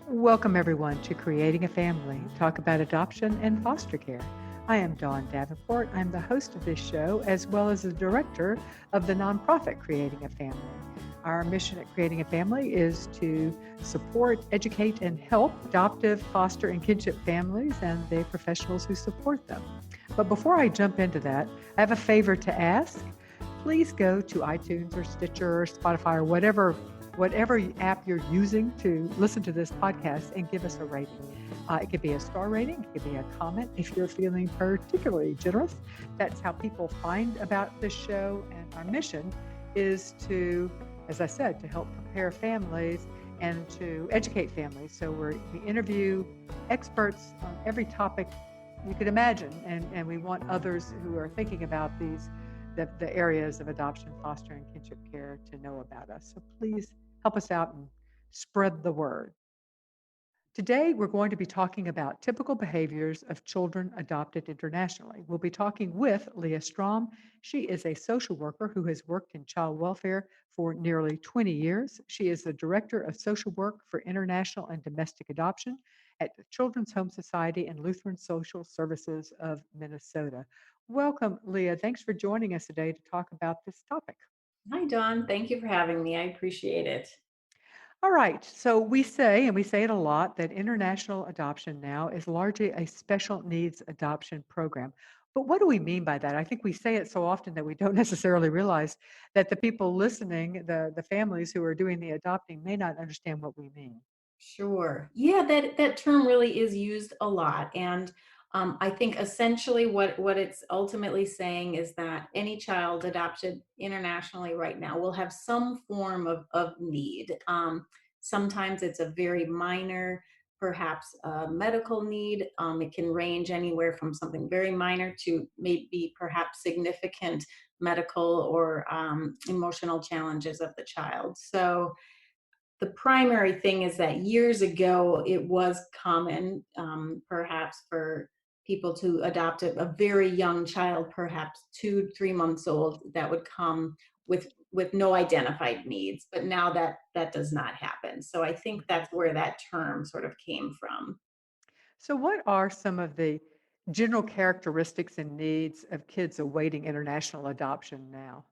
Welcome, everyone, to Creating a Family, talk about adoption and foster care. I am Dawn Davenport. I'm the host of this show, as well as the director of the nonprofit Creating a Family. Our mission at Creating a Family is to support, educate, and help adoptive, foster, and kinship families and the professionals who support them. But before I jump into that, I have a favor to ask. Please go to iTunes or Stitcher or Spotify or whatever app you're using to listen to this podcast and give us a rating. It could be a star rating, it could be a comment if you're feeling particularly generous. That's how people find about this show. And our mission is to, as I said, to help prepare families and to educate families. So we interview experts on every topic you could imagine, and we want others who are thinking about the areas of adoption, foster, and kinship care to know about us. So please help us out and spread the word. Today, we're going to be talking about typical behaviors of children adopted internationally. We'll be talking with Leah Strom. She is a social worker who has worked in child welfare for nearly 20 years. She is the Director of Social Work for International and Domestic Adoption at the Children's Home Society and Lutheran Social Services of Minnesota. Welcome, Leah. Thanks for joining us today to talk about this topic. Hi, Dawn. Thank you for having me. I appreciate it. All right. So we say, and we say it a lot, that international adoption now is largely a special needs adoption program. But what do we mean by that? I think we say it so often that we don't necessarily realize that the people listening, the families who are doing the adopting, may not understand what we mean. Sure. Yeah, that term really is used a lot, and I think essentially what it's ultimately saying is that any child adopted internationally right now will have some form of need. Sometimes it's a very minor, perhaps a medical need. It can range anywhere from something very minor to maybe perhaps significant medical or emotional challenges of the child. So the primary thing is that years ago it was common, perhaps for people to adopt a very young child, perhaps 2 3 months old, that would come with no identified needs. But now that does not happen, so I think Mhm. that's where that term sort of came from. So, what are some of the general characteristics and needs of kids awaiting international adoption now?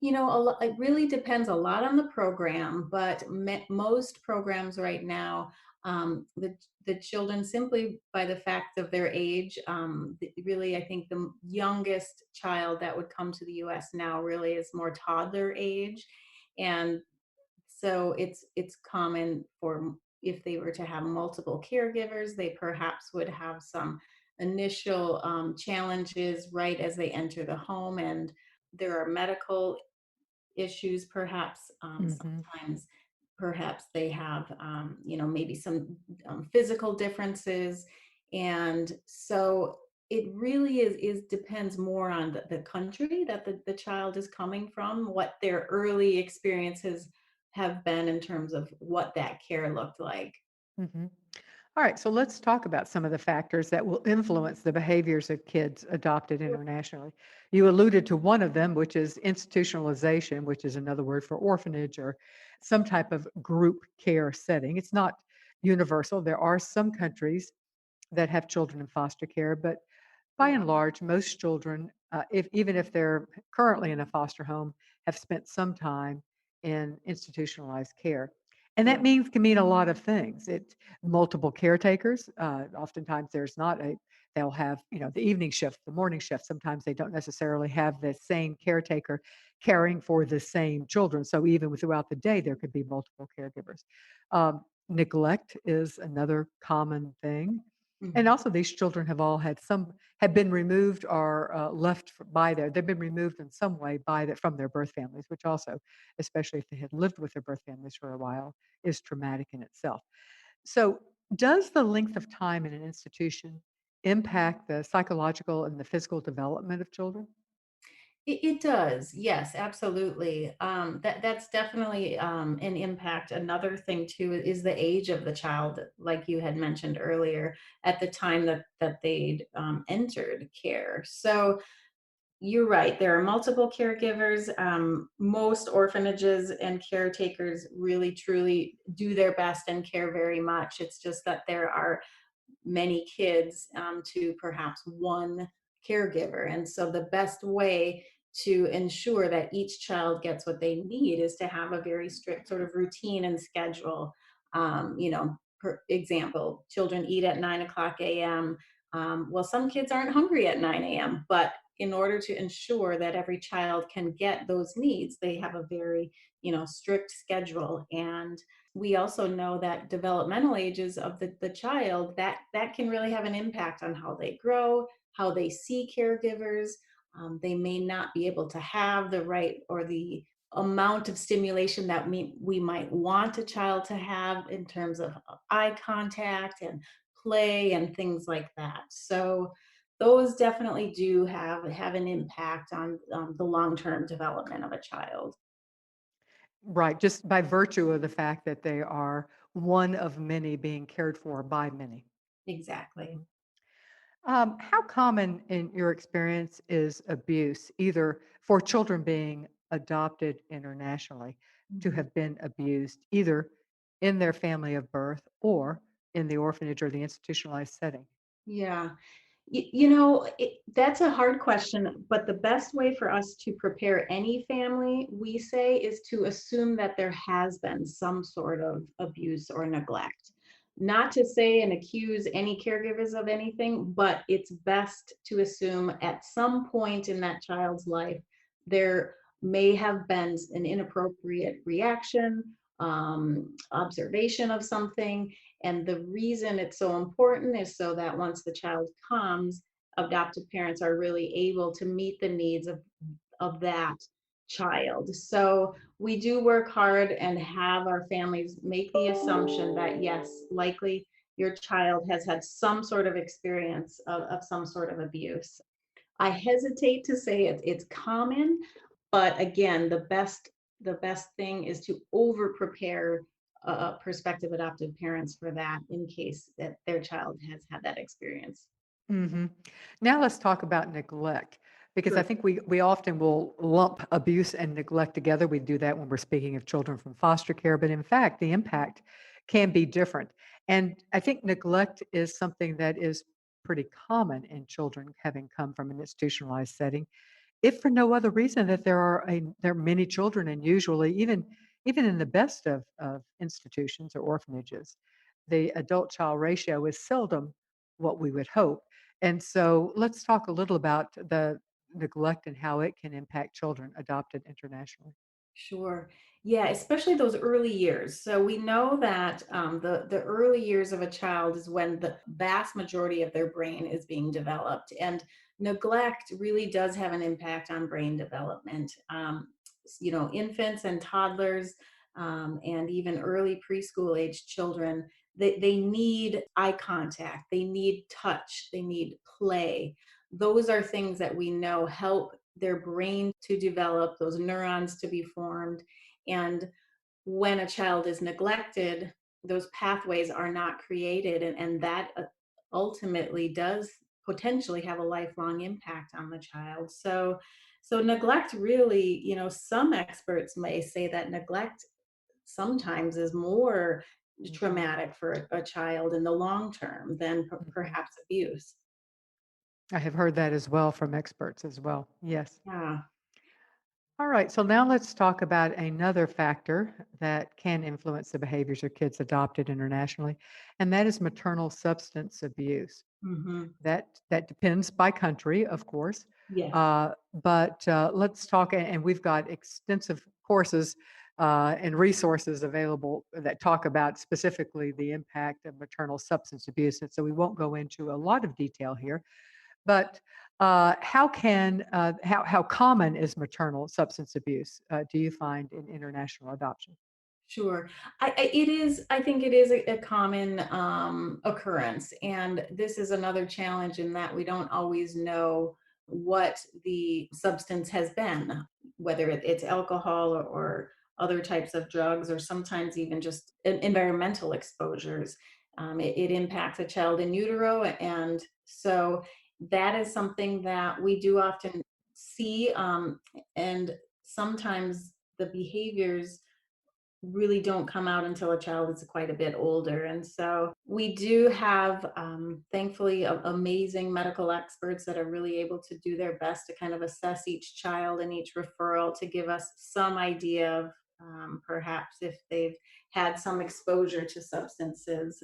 It really depends a lot on the program, but most programs right now, the children, simply by the fact of their age, really, I think the youngest child that would come to the U.S. now really is more toddler age, and so it's common for, if they were to have multiple caregivers, they perhaps would have some initial challenges right as they enter the home, and there are medical issues, perhaps. Hmm. Sometimes perhaps they have, maybe some physical differences, and so it really is depends more on the country that the child is coming from, what their early experiences have been in terms of what that care looked like. Hmm. All right, so let's talk about some of the factors that will influence the behaviors of kids adopted internationally. You alluded to one of them, which is institutionalization, which is another word for orphanage or some type of group care setting. It's not universal. There are some countries that have children in foster care, but by Yeah. and large, most children, if even if they're currently in a foster home, have spent some time in institutionalized care. And that Yeah. means can mean a lot of things. It multiple caretakers. Oftentimes, there's not a. They'll have the evening shift, the morning shift. Sometimes they don't necessarily have the same caretaker caring for the same children. So even throughout the day, there could be multiple caregivers. Neglect is another common thing, and Mhm. also, these children have been removed or left by they've been removed in some way from their birth families, which also, especially if they had lived with their birth families for a while, is traumatic in itself. So, does the length of time in an institution impact the psychological and the physical development of children? It does, yes, absolutely. That's definitely an impact. Another thing too is the age of the child, like you had mentioned earlier, at the time that they'd entered care. So You're right. There are multiple caregivers. Most orphanages and caretakers really truly do their best and care very much. It's just that there are many kids to perhaps one caregiver. And so the best way to ensure that each child gets what they need is to have a very strict sort of routine and schedule. For example, children eat at 9 o'clock a.m. Well, some kids aren't hungry at 9 a.m., but in order to ensure that every child can get those needs, they have a very, strict schedule. And we also know that developmental ages of the child that can really have an impact on how they grow, how they see caregivers. They may not be able to have the right or the amount of stimulation that we might want a child to have in terms of eye contact and play and things like that. So those definitely do have an impact on the long-term development of a child. Right, just by virtue of the fact that they are one of many being cared for by many. Exactly. How common in your experience is abuse, either for children being adopted internationally to Mhm. have been abused, either in their family of birth or in the orphanage or the institutionalized setting? Yeah. That's a hard question, but the best way for us to prepare any family, we say, is to assume that there has been some sort of abuse or neglect. Not to say and accuse any caregivers of anything, but it's best to assume at some point in that child's life, there may have been an inappropriate reaction, observation of something, and the reason it's so important is so that once the child comes, adoptive parents are really able to meet the needs of that child. So we do work hard and have our families make the assumption that, yes, likely your child has had some sort of experience of some sort of abuse. I hesitate to say it's common, but again, the best thing is to over prepare prospective adoptive parents for that in case that their child has had that experience. Mhm. Now let's talk about neglect, because I Sure. think we often will lump abuse and neglect together. We do that when we're speaking of children from foster care, but in fact, the impact can be different. And I think neglect is something that is pretty common in children having come from an institutionalized setting, if for no other reason that there are many children, and usually even in the best of institutions or orphanages, the adult child ratio is seldom what we would hope. And so let's talk a little about the neglect and how it can impact children adopted internationally. Sure. Yeah, especially those early years. So we know that the early years of a child is when the vast majority of their brain is being developed, and neglect really does have an impact on brain development. Infants and toddlers, and even early preschool age children, they need eye contact, they need touch, they need play. Those are things that we know help their brain to develop, those neurons to be formed. And when a child is neglected, those pathways are not created. And that ultimately does potentially have a lifelong impact on the child. So neglect really, some experts may say that neglect sometimes is more Mhm, traumatic for a child in the long term than mhm. perhaps abuse. I have heard that as well from experts as well. Yes. Yeah. All right, so now let's talk about another factor that can influence the behaviors of kids adopted internationally, and that is maternal substance abuse. Hmm. That depends by country, of course, Yes. but let's talk. And we've got extensive courses and resources available that talk about specifically the impact of maternal substance abuse, and so we won't go into a lot of detail here. But how common is maternal substance abuse? Do you find in international adoption? Sure. It is, I think it is a common occurrence. And this is another challenge in that we don't always know what the substance has been, whether it's alcohol or other types of drugs, or sometimes even just environmental exposures. It impacts a child in utero. And so that is something that we do often see, and sometimes the behaviors really don't come out until a child is quite a bit older. And so we do have, thankfully, amazing medical experts that are really able to do their best to kind of assess each child and each referral to give us some idea of perhaps if they've had some exposure to substances.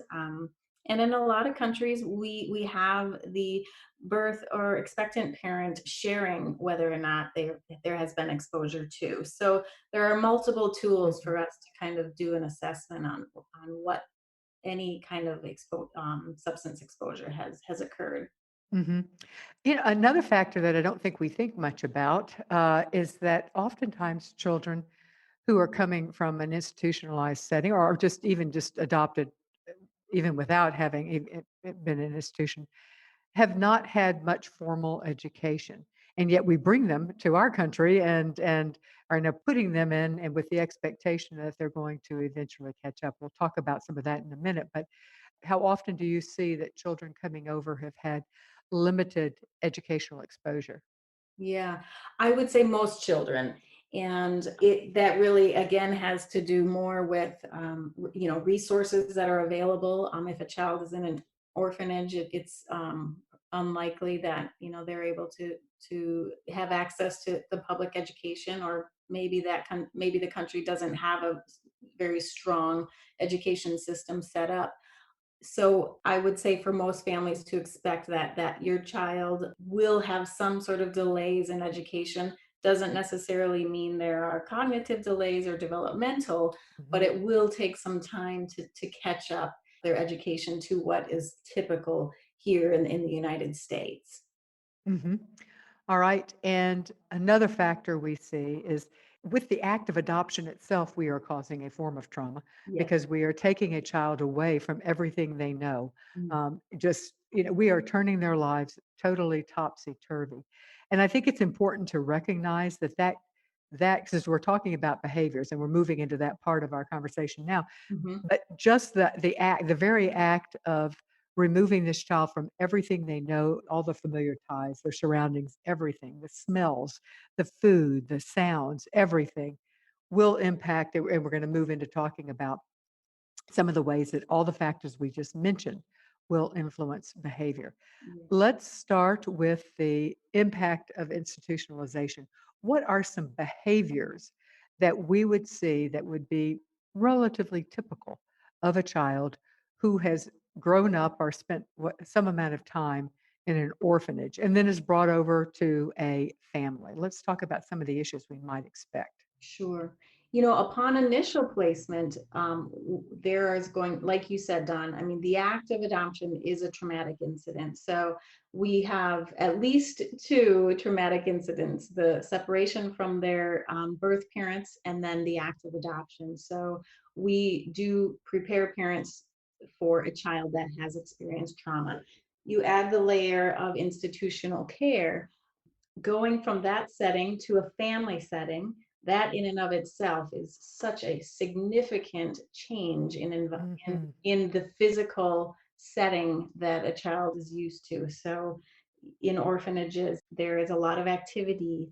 And in a lot of countries, we have the birth or expectant parent sharing whether or not there has been exposure to. So there are multiple tools Mhm. for us to kind of do an assessment on what any kind of substance exposure has occurred. Mhm. Another factor that I don't think we think much about is that oftentimes children who are coming from an institutionalized setting or just even just adopted, even without having been in an institution, have not had much formal education, and yet we bring them to our country and are now putting them in, and with the expectation that they're going to eventually catch up. We'll talk about some of that in a minute, but how often do you see that children coming over have had limited educational exposure? Yeah, I would say most children. And it that really again has to do more with resources that are available. If a child is in an orphanage, it's unlikely that they're able to have access to the public education, or maybe maybe the country doesn't have a very strong education system set up. So I would say for most families to expect that your child will have some sort of delays in education doesn't necessarily mean there are cognitive delays or developmental, but Mhm. it will take some time to catch up their education to what is typical here in the United States. Mhm. All right. And another factor we see is with the act of adoption itself, we are causing a form of trauma Yes. because we are taking a child away from everything they know. We are turning their lives totally topsy turvy. And I think it's important to recognize that because we're talking about behaviors and we're moving into that part of our conversation now, Mhm. but just the very act of removing this child from everything they know, all the familiar ties, their surroundings, everything, the smells, the food, the sounds, everything will impact it, and we're gonna move into talking about some of the ways that all the factors we just mentioned will influence behavior. Yeah. Let's start with the impact of institutionalization. What are some behaviors that we would see that would be relatively typical of a child who has grown up or spent some amount of time in an orphanage and then is brought over to a family? Let's talk about some of the issues we might expect. Sure. Upon initial placement, there is going, like you said, Don, I mean, the act of adoption is a traumatic incident. So we have at least two traumatic incidents: the separation from their birth parents, and then the act of adoption. So we do prepare parents for a child that has experienced trauma. You add the layer of institutional care. Going from that setting to a family setting, that in and of itself is such a significant change Mhm. in the physical setting that a child is used to. So in orphanages, there is a lot of activity.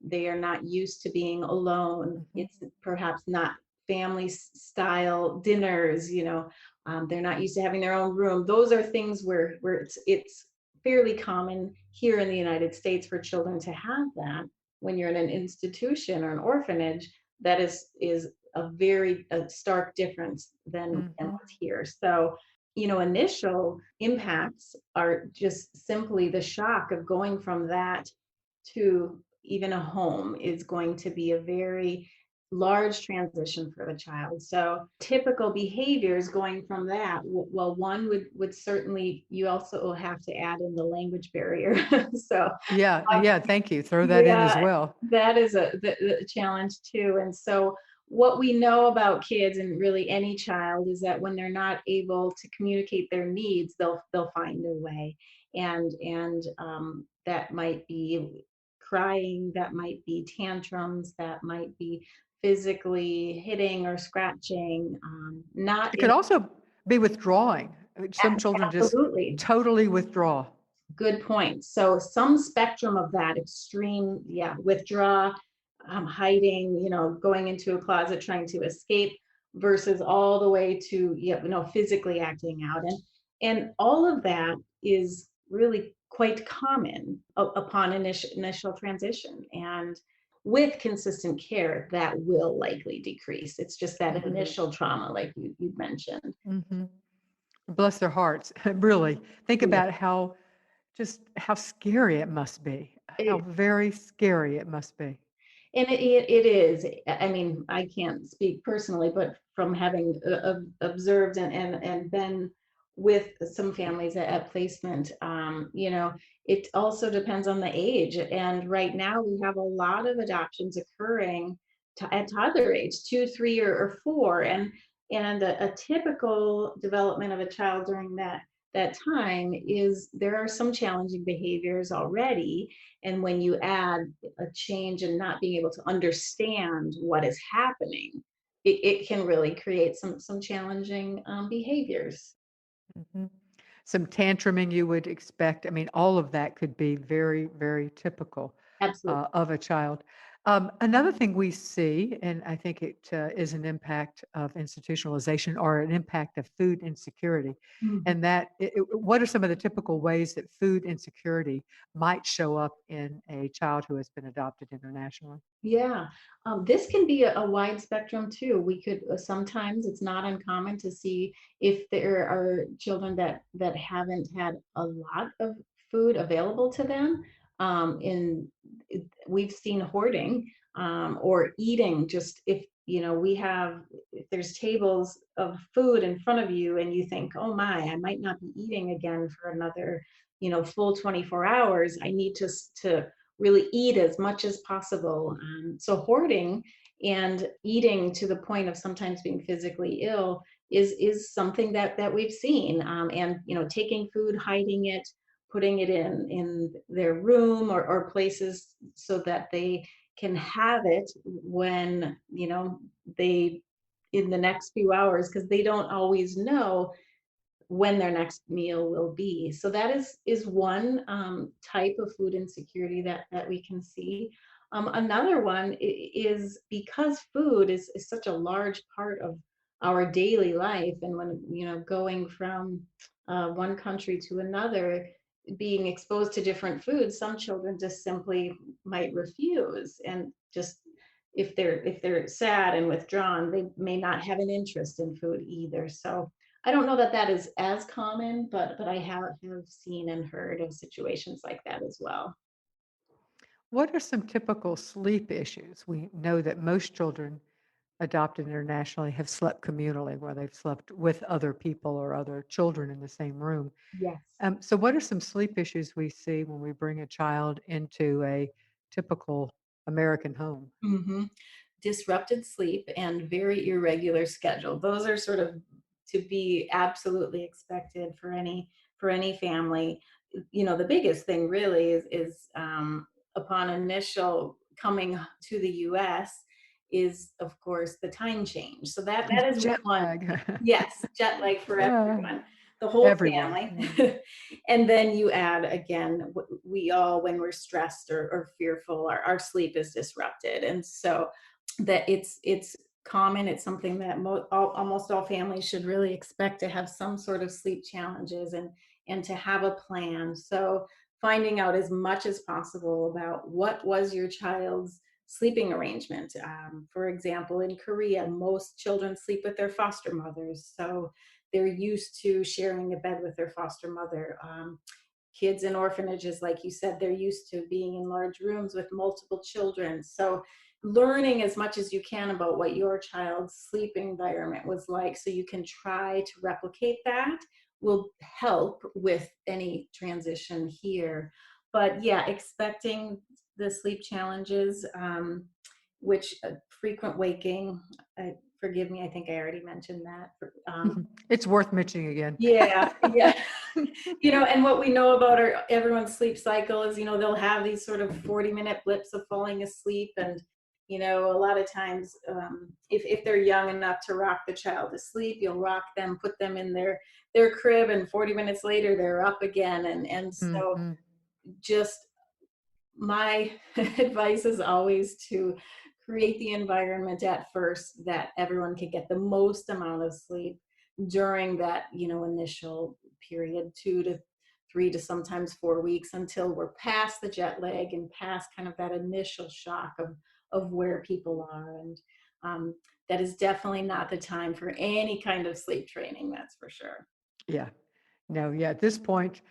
They are not used to being alone. Mhm. It's perhaps not family style dinners. They're not used to having their own room. Those are things where it's fairly common here in the United States for children to have that. When you're in an institution or an orphanage, that is a stark difference than Mhm. what's here. So initial impacts are just simply the shock of going from that to even a home is going to be a very large transition for the child. So typical behaviors going from that, well, one would certainly, you also will have to add in the language barrier. So Yeah, uh, yeah, thank you. Throw that in as yeah, well. that is the challenge too. And so what we know about kids and really any child is that when they're not able to communicate their needs, they'll find a way. And that might be crying, that might be tantrums, that might be physically hitting or scratching. Not It in could also be withdrawing. Some children just Absolutely. totally withdraw. Good point. So some spectrum of that extreme, yeah, withdraw, hiding, going into a closet, trying to escape, versus all the way to, physically acting out. And all of that is really quite common upon initial transition. And with consistent care, that will likely decrease. It's just that Mhm. initial trauma, like you mentioned. Mhm. Bless their hearts. Really. Think Yeah. about how scary it must be. How very scary it must be. And it is. I mean, I can't speak personally, but from having observed and been with some families at placement, it also depends on the age. And right now, we have a lot of adoptions occurring at toddler age, 2, 3, or 4, and a typical development of a child during that time is there are some challenging behaviors already, and when you add a change and not being able to understand what is happening, it can really create some challenging behaviors. Mhm. Some tantruming you would expect. I mean, all of that could be very, very typical Absolutely. of a child. Another thing we see, and I think it is an impact of institutionalization or an impact of food insecurity, Mhm. and what are some of the typical ways that food insecurity might show up in a child who has been adopted internationally? Yeah, this can be a wide spectrum too. We could sometimes it's not uncommon to see if there are children that haven't had a lot of food available to them. We've seen hoarding, or eating. Just if there's tables of food in front of you and you think, oh my, I might not be eating again for another full 24 hours. I need to really eat as much as possible. So hoarding and eating to the point of sometimes being physically ill is something that we've seen. And taking food, hiding it, putting it in their room or places so that they can have it when they in the next few hours, because they don't always know when their next meal will be. So that is one type of food insecurity that we can see. Another one is because food is such a large part of our daily life, and when going from one country to another, being exposed to different foods, some children just simply might refuse, and just if they're sad and withdrawn, they may not have an interest in food either. So I don't know that that is as common, but I have seen and heard of situations like that as well. What are some typical sleep issues? We know that most children adopted internationally have slept communally, where they've slept with other people or other children in the same room. Yes. So, what are some sleep issues we see when we bring a child into a typical American home? hmm Disrupted sleep and very irregular schedule. Those are sort of to be absolutely expected for any family. The biggest thing really is upon initial coming to the U.S. is of course the time change. So that is Jet one. lag. Yes, jet lag for Uh, everyone, the whole everyone. family. Yeah. And then you add again, we all, when we're stressed or fearful, our sleep is disrupted. And so that it's common. It's something that almost all families should really expect to have some sort of sleep challenges, and to have a plan. So finding out as much as possible about what was your child's sleeping arrangement. For example, in Korea, most children sleep with their foster mothers, so they're used to sharing a bed with their foster mother. Kids in orphanages, like you said, they're used to being in large rooms with multiple children. So learning as much as you can about what your child's sleep environment was like, so you can try to replicate that, will help with any transition here. But yeah, expecting the sleep challenges, which frequent waking, forgive me, I think I already mentioned that. It's worth mentioning again. Yeah, yeah. And what we know about everyone's sleep cycle is, they'll have these sort of 40-minute blips of falling asleep, and A lot of times, if they're young enough to rock the child to sleep, you'll rock them, put them in their crib, and 40 minutes later they're up again. And so Hmm. just my advice is always to create the environment at first that everyone can get the most amount of sleep during that initial period, 2 to 3 to sometimes 4 weeks, until we're past the jet lag and past kind of that initial shock of where people are. And um, that is definitely not the time for any kind of sleep training, that's for sure. Yeah. No, yeah, at this point,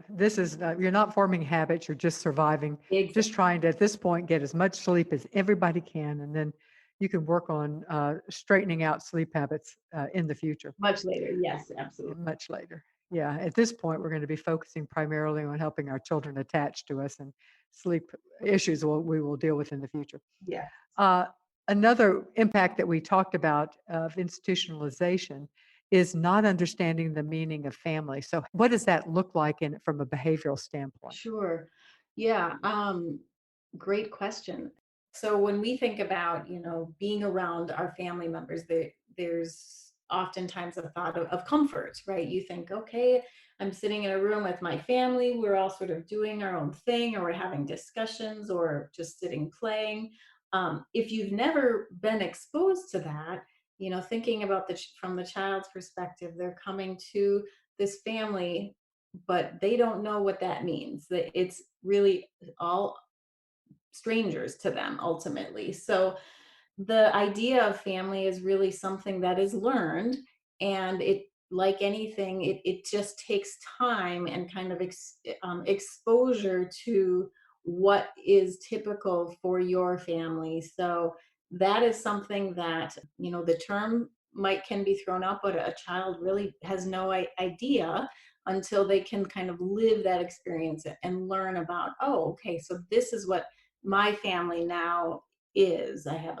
this is, you're not forming habits, you're just surviving, Exactly. just trying to, at this point, get as much sleep as everybody can, and then you can work on straightening out sleep habits in the future, Much later, yes, absolutely. much later. Yeah, at this point, we're going to be focusing primarily on helping our children attach to us, and sleep issues we will deal with in the future. Yeah. Uh, Another impact that we talked about of institutionalization is not understanding the meaning of family. So, what does that look like from a behavioral standpoint? Sure. Yeah. Great question. So when we think about, being around our family members, there's oftentimes a thought of comfort, right? You think, okay, I'm sitting in a room with my family. We're all sort of doing our own thing, or we're having discussions, or just sitting playing. If you've never been exposed to that, thinking about from the child's perspective, they're coming to this family, but they don't know what that means. That it's really all strangers to them ultimately. So the idea of family is really something that is learned, and it, like anything, it just takes time and kind of exposure to what is typical for your family. So that is something that, the term might can be thrown out, but a child really has no idea until they can kind of live that experience and learn about, oh, okay, so this is what my family now is. I have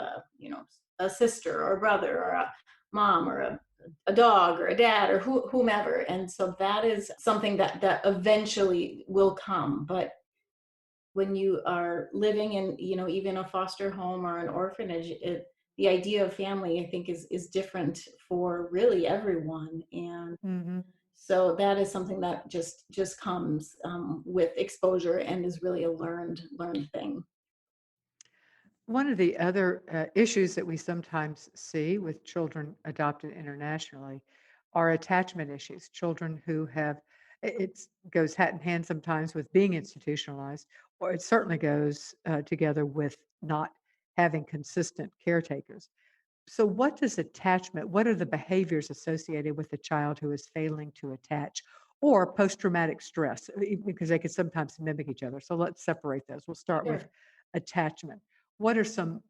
a sister or a brother or a mom or a dog or a dad or whomever. And so that is something that eventually will come. But when you are living in, even a foster home or an orphanage, the idea of family, I think, is different for really everyone. And Hmm. so that is something that just comes with exposure and is really a learned thing. One of the other issues that we sometimes see with children adopted internationally are attachment issues. Children who have, it goes hat in hand sometimes with being institutionalized, or it certainly goes together with not having consistent caretakers. So, what are the behaviors associated with a child who is failing to attach, or post traumatic stress? Because they can sometimes mimic each other. So, let's separate those. We'll start with Sure. attachment. What are some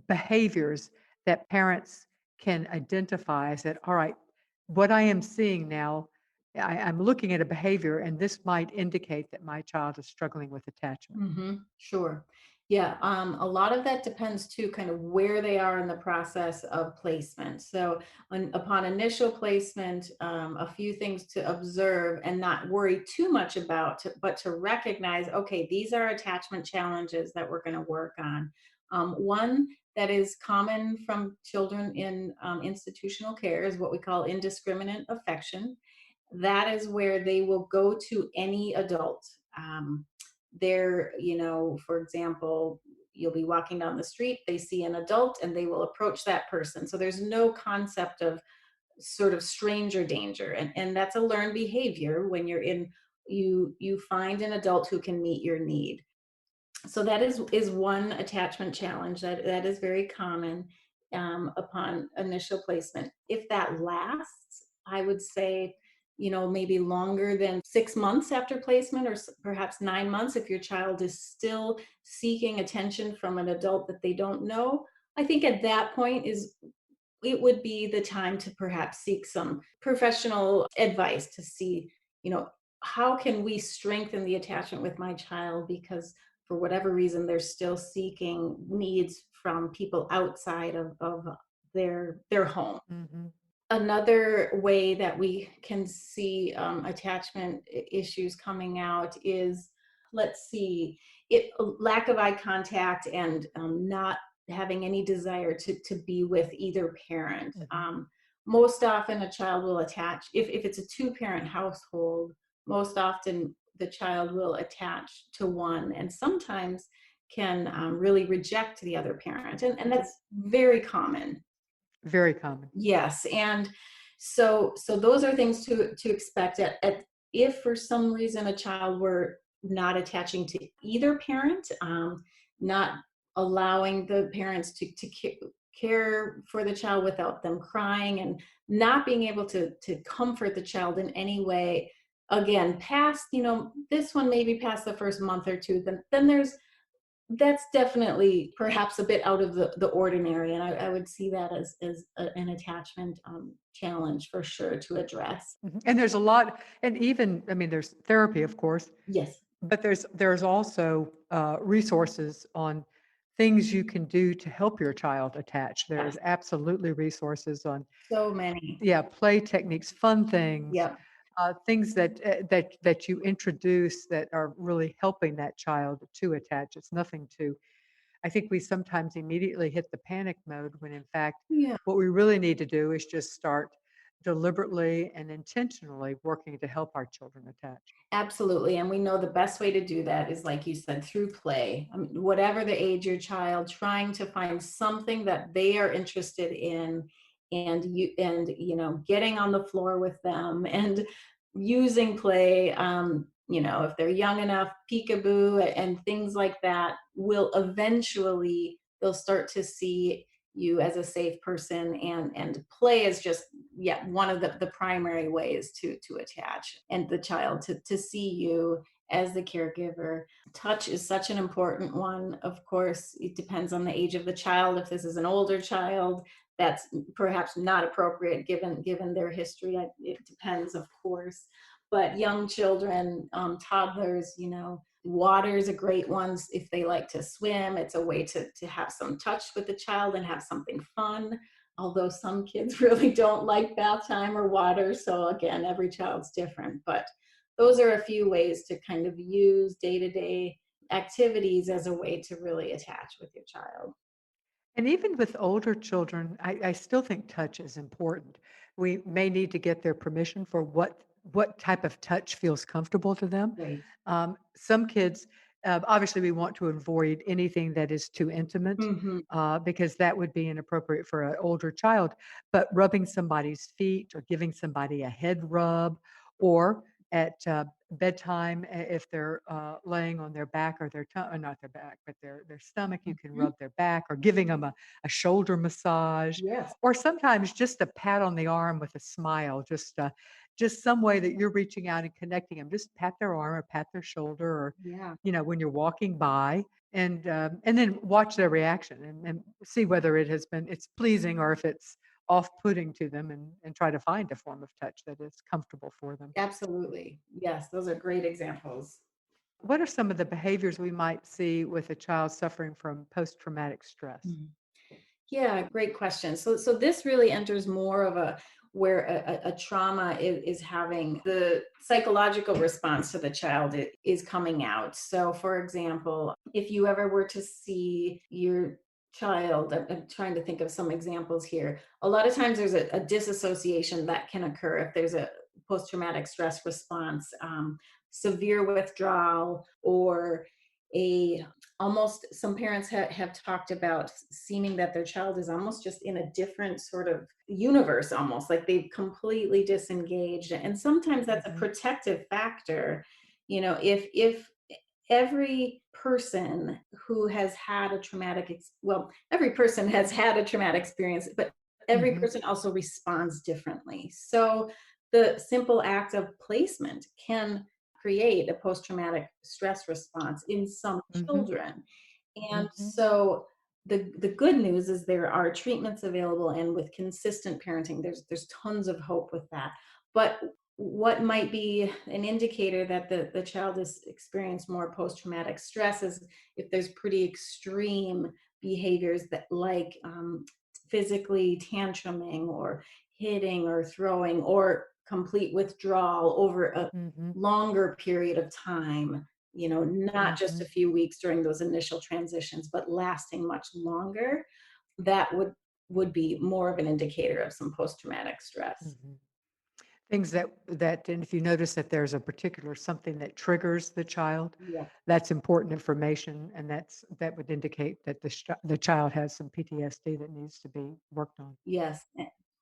behaviors that parents can identify as that, all right, what I am seeing now, I'm looking at a behavior, and this might indicate that my child is struggling with attachment. Sure. Yeah. A lot of that depends too, kind of where they are in the process of placement. So, upon initial placement, a few things to observe and not worry too much about, but to recognize, okay, these are attachment challenges that we're going to work on. One that is common from children in institutional care is what we call indiscriminate affection. That is where they will go to any adult. They're, for example, you'll be walking down the street, they see an adult, and they will approach that person. So there's no concept of sort of stranger danger. And that's a learned behavior. When you're in, you find an adult who can meet your need. So that is one attachment challenge that is very common upon initial placement. If that lasts, I would say, maybe longer than 6 months after placement, or perhaps 9 months, if your child is still seeking attention from an adult that they don't know, I think at that point it would be the time to perhaps seek some professional advice to see, you know, how can we strengthen the attachment with my child, because for whatever reason they're still seeking needs from people outside of their home. Hmm. Another way that we can see attachment issues coming out is let's see, it lack of eye contact and not having any desire to be with either parent. Mhm. Most often a child will attach, if it's a two-parent household, most often the child will attach to one and sometimes can really reject the other parent. And that's very common. Very common. Yes, and so those are things to expect at if for some reason a child were not attaching to either parent, not allowing the parents to care for the child without them crying, and not being able to comfort the child in any way. Again, past, this one maybe past the first month or two, then there's that's definitely perhaps a bit out of the ordinary, and I would see that as an attachment challenge for sure to address. Mhm. And there's a lot, and even, I mean, there's therapy, of course, Yes. but there's also resources on things you can do to help your child attach. There's Yes. absolutely resources on, So many. yeah, play techniques, fun things, Yep. things that you introduce that are really helping that child to attach. It's nothing to. I think we sometimes immediately hit the panic mode when, in fact, Yeah. what we really need to do is just start deliberately and intentionally working to help our children attach. Absolutely. And we know the best way to do that is, like you said, through play. I mean, whatever the age your child, trying to find something that they are interested in, and getting on the floor with them and using play. If they're young enough, peekaboo and things like that will eventually, they'll start to see you as a safe person, and play is just, yeah, one of the primary ways to attach, and the child to see you as the caregiver. Touch is such an important one. Of course, it depends on the age of the child. If this is an older child, that's perhaps not appropriate given their history. It depends, of course. But young children, toddlers, water is a great one if they like to swim. It's a way to have some touch with the child and have something fun, although some kids really don't like bath time or water. So again, every child's different, but those are a few ways to kind of use day-to-day activities as a way to really attach with your child. And even with older children, I still think touch is important. We may need to get their permission for what type of touch feels comfortable to them. Right. Some kids, obviously, we want to avoid anything that is too intimate Hmm. because that would be inappropriate for an older child. But rubbing somebody's feet or giving somebody a head rub, or at bedtime, if they're laying on their back or their tongue, not their back, but their stomach, you can Hmm. rub their back, or giving them a shoulder massage, Yes. or sometimes just a pat on the arm with a smile, just some way that you're reaching out and connecting them. Just pat their arm or pat their shoulder, or Yeah. when you're walking by, and then watch their reaction, and see whether it's pleasing or if it's off-putting to them, and try to find a form of touch that is comfortable for them. Absolutely. Yes, those are great examples. What are some of the behaviors we might see with a child suffering from post-traumatic stress? Mhm. Yeah, great question. So this really enters more of a where a trauma is having the psychological response to the child is coming out. So for example, if you ever were to see your child, I'm trying to think of some examples here. A lot of times there's a disassociation that can occur if there's a post-traumatic stress response, severe withdrawal, or a almost, some parents have talked about seeming that their child is almost just in a different sort of universe, almost like they've completely disengaged, and sometimes that's a Mhm, protective factor. If every person who has had a well, every person has had a traumatic experience, but every mhm, person also responds differently. So the simple act of placement can create a post-traumatic stress response in some mhm, children. And mhm, so the good news is there are treatments available, and with consistent parenting, there's tons of hope with that. But what might be an indicator that the child has experienced more post-traumatic stress is if there's pretty extreme behaviors that, like, physically tantruming or hitting or throwing or complete withdrawal over a mhm. longer period of time. not just a Mhm. few weeks during those initial transitions, but lasting much longer, that would be more of an indicator of some post-traumatic stress. Mhm. Things and if you notice that there's a particular something that triggers the child, Yeah. that's important information, and that would indicate that the child has some PTSD that needs to be worked on. Yes,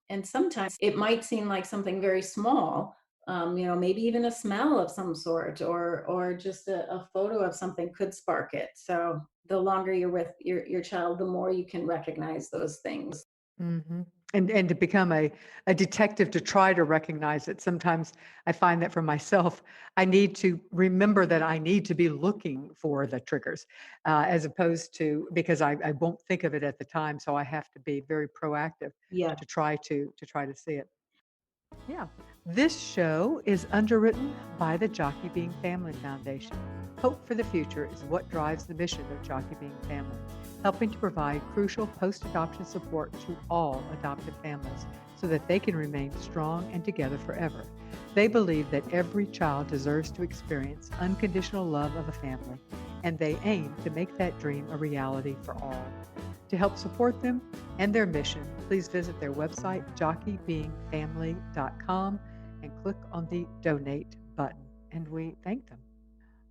and sometimes it might seem like something very small, maybe even a smell of some sort, or just a photo of something could spark it. So the longer you're with your child, the more you can recognize those things. Mhm. And to become a detective to try to recognize it. Sometimes I find that for myself, I need to remember that I need to be looking for the triggers, as opposed to because I won't think of it at the time, so I have to be very proactive Yeah. to try to see it. Yeah. This show is underwritten by the Jockey Being Family Foundation. Hope for the future is what drives the mission of Jockey Being Family, helping to provide crucial post adoption support to all adoptive families so that they can remain strong and together forever. They believe that every child deserves to experience unconditional love of a family, and they aim to make that dream a reality for all. To help support them and their mission, please visit their website, jockeybeingfamily.com, and click on the donate button. And we thank them.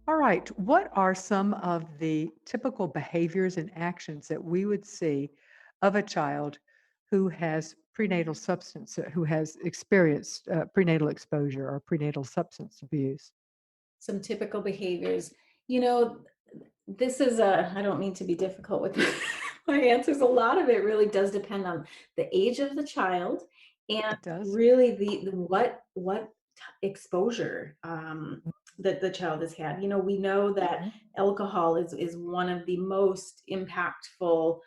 All right. What are some of the typical behaviors and actions that we would see of a child who has who has experienced prenatal exposure or prenatal substance abuse? Some typical behaviors. You know, this is a, I don't mean to be difficult with my answers. A lot of it really does depend on the age of the child and It does. really the what exposure that the child has had. We know that Mhm. alcohol is one of the most impactful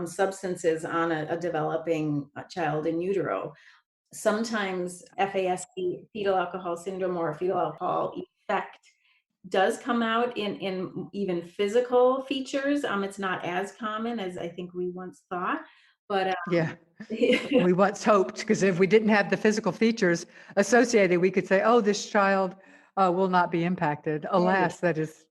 substances on a developing child in utero. Sometimes FASD, fetal alcohol syndrome, or fetal alcohol effect does come out in even physical features. It's not as common as I think we once thought, but Yeah. We once hoped, because if we didn't have the physical features associated, we could say, "Oh, this child will not be impacted." right. Alas, that is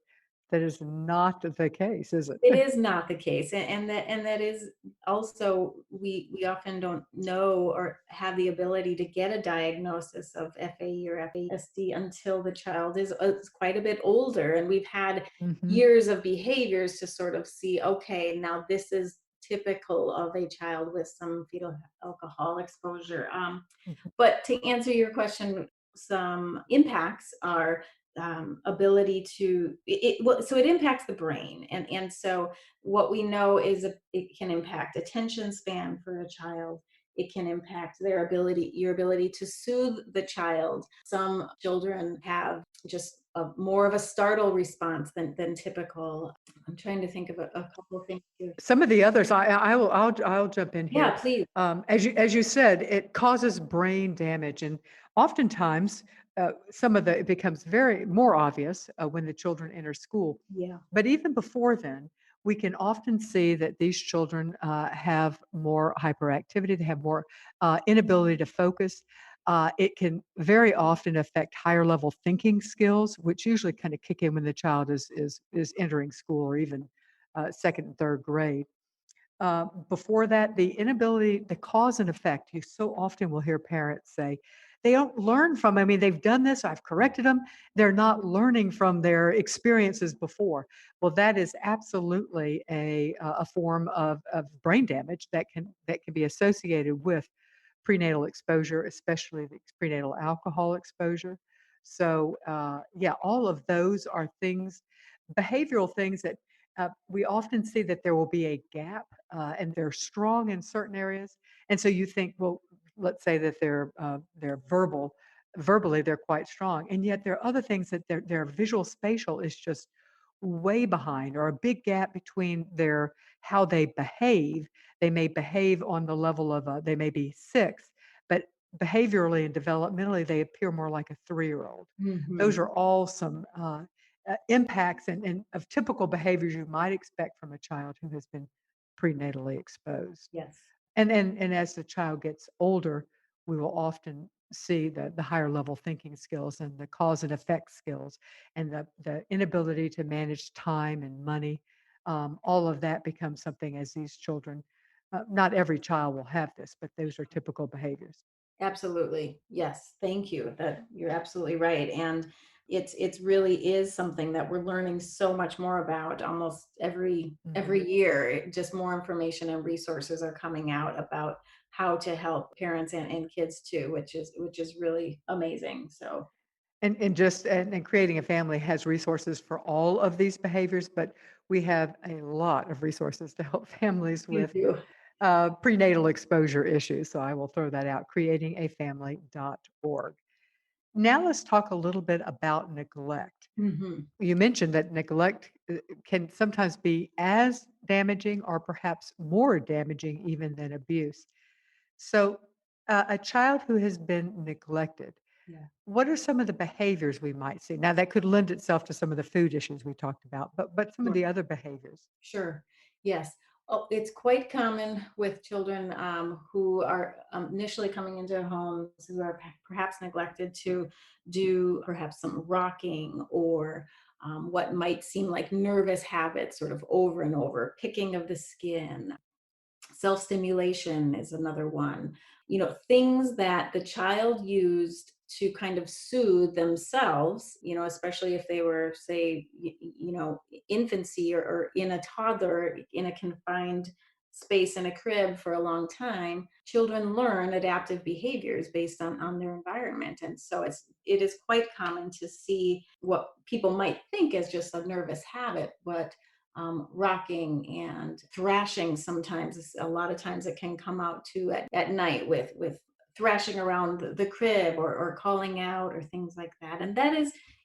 not the case, is it? It is not the case, and that is also, we often don't know or have the ability to get a diagnosis of FAE or FASD until the child is quite a bit older, and we've had Mhm. years of behaviors to sort of see, okay, now this is typical of a child with some fetal alcohol exposure. Mhm. But to answer your question, some impacts are ability to well, so it impacts the brain, and so what we know is that it can impact attention span for a child. It can impact your ability to soothe the child. Some children have just more of a startle response than typical. I'm trying to think of a couple of things here. Some of the others, I'll jump in here. Yeah, please. As you said, it causes brain damage, and oftentimes, some of the it becomes very more obvious when the children enter school. Yeah. But even before then, we can often see that these children have more hyperactivity. They have more inability to focus. It can very often affect higher level thinking skills, which usually kind of kick in when the child is entering school or even second and third grade. Before that, the inability, the cause and effect, you so often will hear parents say, they don't learn from, I mean, they've done this, I've corrected them. They're not learning from their experiences before. Well, that is absolutely a form of brain damage that can be associated with prenatal exposure, especially the prenatal alcohol exposure. So, yeah, all of those are things, behavioral things that we often see that there will be a gap, and they're strong in certain areas. And so you think, well, let's say that they're verbally they're quite strong, and yet there are other things that their visual spatial is just way behind, or a big gap between their how they behave. They may behave on the level of they may be 6, but behaviorally and developmentally, they appear more like a 3-year-old. Those Hmm. are all some impacts and of typical behaviors you might expect from a child who has been prenatally exposed. Yes. And as the child gets older, we will often see the higher level thinking skills and the cause and effect skills and the inability to manage time and money. All of that becomes something as these children. Not every child will have this, but those are typical behaviors. Absolutely. Yes. Thank you. That you're absolutely right. And it's really is something that we're learning so much more about almost Hmm. every year. Just more information and resources are coming out about how to help parents and kids too, which is really amazing. So And creating a family has resources for all of these behaviors, but we have a lot of resources to help families you with do. prenatal exposure issues. So I will throw that out, creatingafamily.org. Now let's talk a little bit about neglect. Hmm. You mentioned that neglect can sometimes be as damaging or perhaps more damaging even than abuse. So, a child who has been neglected, Yeah. what are some of the behaviors we might see? Now, that could lend itself to some of the food issues we talked about, but some of the other behaviors. Sure. Yes. Oh, it's quite common with children who are initially coming into homes who are perhaps neglected to do perhaps some rocking or what might seem like nervous habits, sort of over and over, picking of the skin, self-stimulation is another one. Things that the child used to kind of soothe themselves, especially if they were, say, infancy or in a toddler in a confined space in a crib for a long time. Children learn adaptive behaviors based on their environment, and so it is quite common to see what people might think is just a nervous habit, but rocking and thrashing. Sometimes, a lot of times, it can come out too at night with thrashing around the crib or calling out or things like that. And that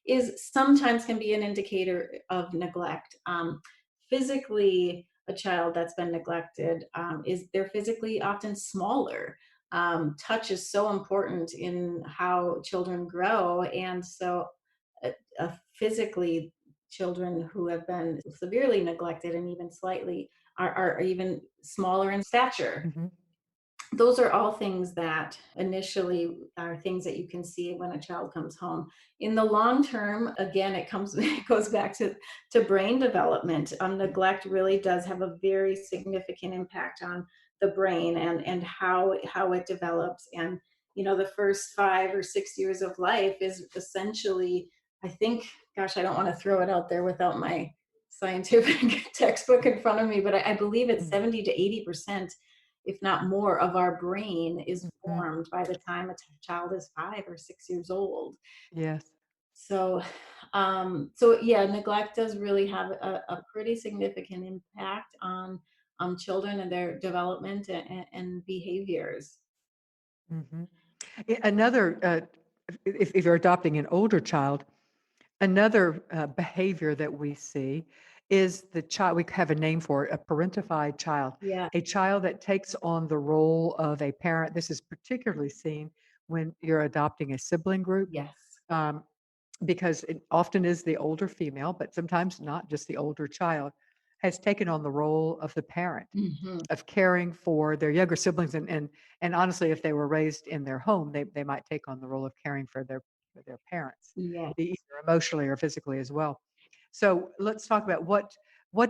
is sometimes can be an indicator of neglect. Physically, a child that's been neglected is they're physically often smaller. Touch is so important in how children grow, and so physically, children who have been severely neglected and even slightly are even smaller in stature. Mhm. Those are all things that initially are things that you can see when a child comes home. In the long term, again, it goes back to brain development. Neglect really does have a very significant impact on the brain and how it develops. And the first 5 or 6 years of life is essentially, I think, gosh, I don't want to throw it out there without my scientific textbook in front of me, but I believe it's Mm. 70 to 80%, if not more, of our brain is Mhm. formed by the time a child is 5 or 6 years old. Yes. So yeah, neglect does really have a pretty significant impact on children and their development and behaviors. Mhm. Another, if you're adopting an older child, another behavior that we see is the child, we have a name for it, a parentified child, Yeah. a child that takes on the role of a parent. This is particularly seen when you're adopting a sibling group. Yes. Um, because it often is the older female, but sometimes not, just the older child, has taken on the role of the parent, Hmm. of caring for their younger siblings, and honestly, if they were raised in their home, they might take on the role of caring for their parents, Yeah. either emotionally or physically as well. So let's talk about what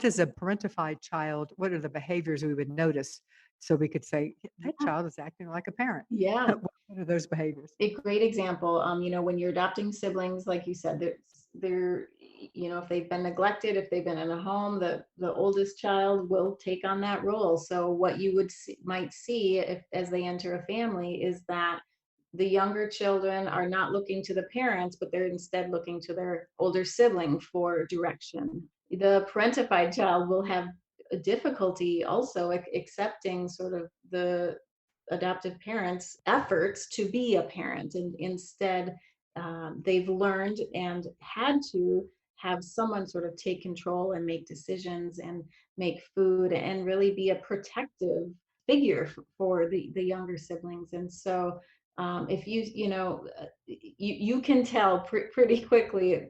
does a parentified child, what are the behaviors we would notice so we could say, "Yeah, that Yeah. child is acting like a parent." Yeah. What are those behaviors? A great example. When you're adopting siblings, like you said, if they've been neglected, if they've been in a home, the oldest child will take on that role. So what you might see if as they enter a family is that the younger children are not looking to the parents, but they're instead looking to their older sibling for direction. The parentified child will have a difficulty also accepting sort of the adoptive parents' efforts to be a parent, and instead they've learned and had to have someone sort of take control and make decisions and make food and really be a protective figure for the younger siblings. And so if you can tell pretty quickly.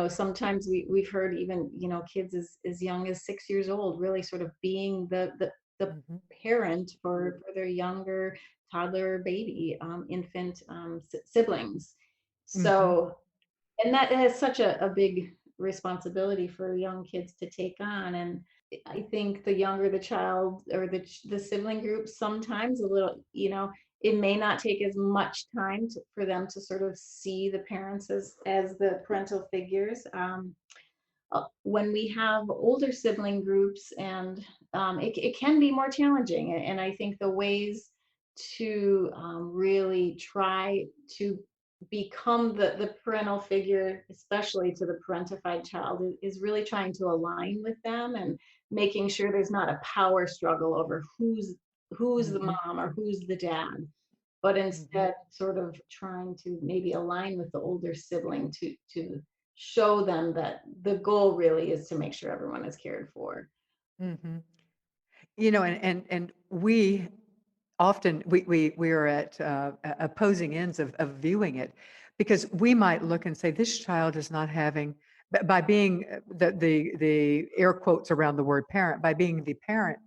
Sometimes we've heard even kids as young as 6 years old really sort of being the Mhm. parent for their younger toddler, baby, infant, siblings. Hmm. So, and that is such a big responsibility for young kids to take on. And I think the younger the child or the sibling group, sometimes a little, it may not take as much time for them to sort of see the parents as the parental figures. When we have older sibling groups, and it can be more challenging. And I think the ways to really try to become the parental figure, especially to the parentified child, is really trying to align with them and making sure there's not a power struggle over who's the Hmm. mom or who's the dad, but Hmm. instead sort of trying to maybe align with the older sibling to show them that the goal really is to make sure everyone is cared for. Hmm. And we often we are at opposing ends of viewing it, because we might look and say this child is not having, by being the air quotes around the word parent, by being the parent,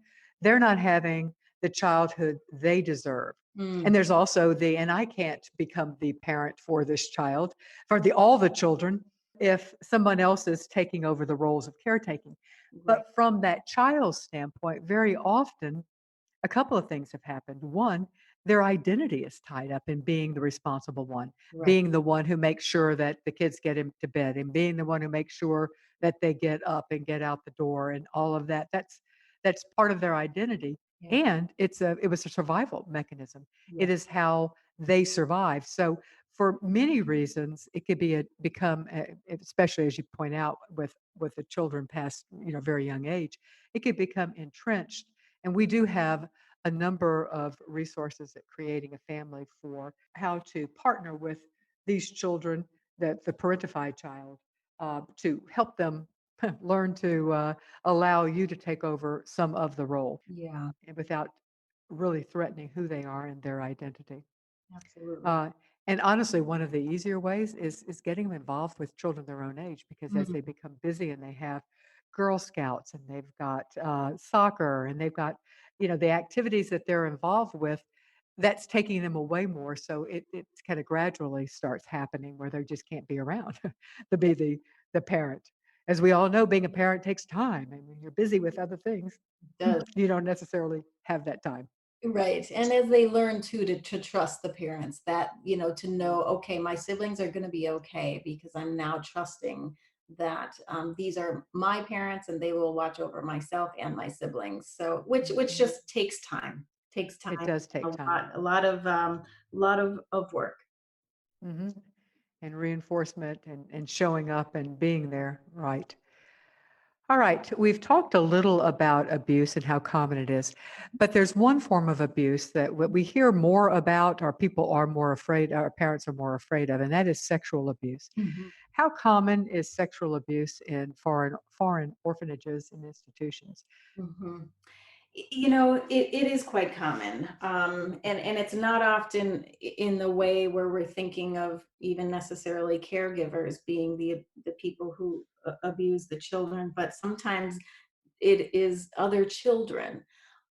they're not having the childhood they deserve. Mm, And there's also the, and I can't become the parent for this child, for the all the children, if someone else is taking over the roles of caretaking. right, But from that child's standpoint, very often a couple of things have happened. One, their identity is tied up in being the responsible one, right. being the one who makes sure that the kids get into bed, and being the one who makes sure that they get up and get out the door and all of that. That's part of their identity. Yeah, And it was a survival mechanism. yeah, It is how they survive. So for many reasons, it could become, especially as you point out with the children past very young age, it could become entrenched. And we do have a number of resources at Creating a Family for how to partner with these children, the parentified child, to help them learn to allow you to take over some of the role, yeah, and without really threatening who they are and their identity. absolutely. Uh, and honestly, one of the easier ways is getting them involved with children their own age, because as Mm, they become busy and they have Girl Scouts and they've got soccer and they've got the activities that they're involved with, that's taking them away more. So it kind of gradually starts happening where they just can't be around to yeah, be the parent. As we all know, being a parent takes time, and when you're busy with other things, it does. you don't necessarily have that time. Right. And as they learn too to trust the parents, that, to know, okay, my siblings are going to be okay because I'm now trusting that these are my parents and they will watch over myself and my siblings. So which Mhm. just takes It time, does a take time. lot of work. Hmm. And reinforcement and showing up and being there. Right. All right. We've talked a little about abuse and how common it is, but there's one form of abuse that what we hear more about, our people are more afraid, our parents are more afraid of, and that is sexual abuse. Mhm. How common is sexual abuse in foreign orphanages and institutions? Mhm. It is quite common, and it's not often in the way where we're thinking of even necessarily caregivers being the people who abuse the children, but sometimes it is other children.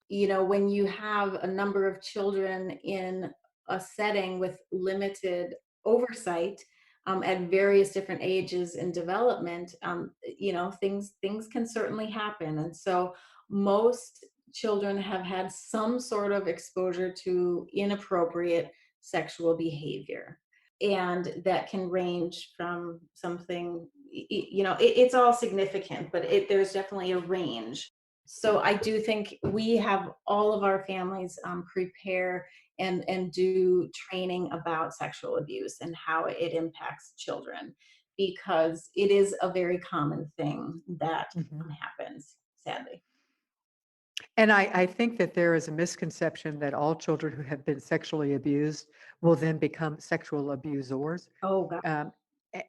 When you have a number of children in a setting with limited oversight, at various different ages in development, things can certainly happen. And so most children have had some sort of exposure to inappropriate sexual behavior. And that can range from something, it's all significant, but there's definitely a range. So I do think we have all of our families prepare and do training about sexual abuse and how it impacts children, because it is a very common thing that Mhm. happens, sadly. And I think that there is a misconception that all children who have been sexually abused will then become sexual abusers. Oh God, Um,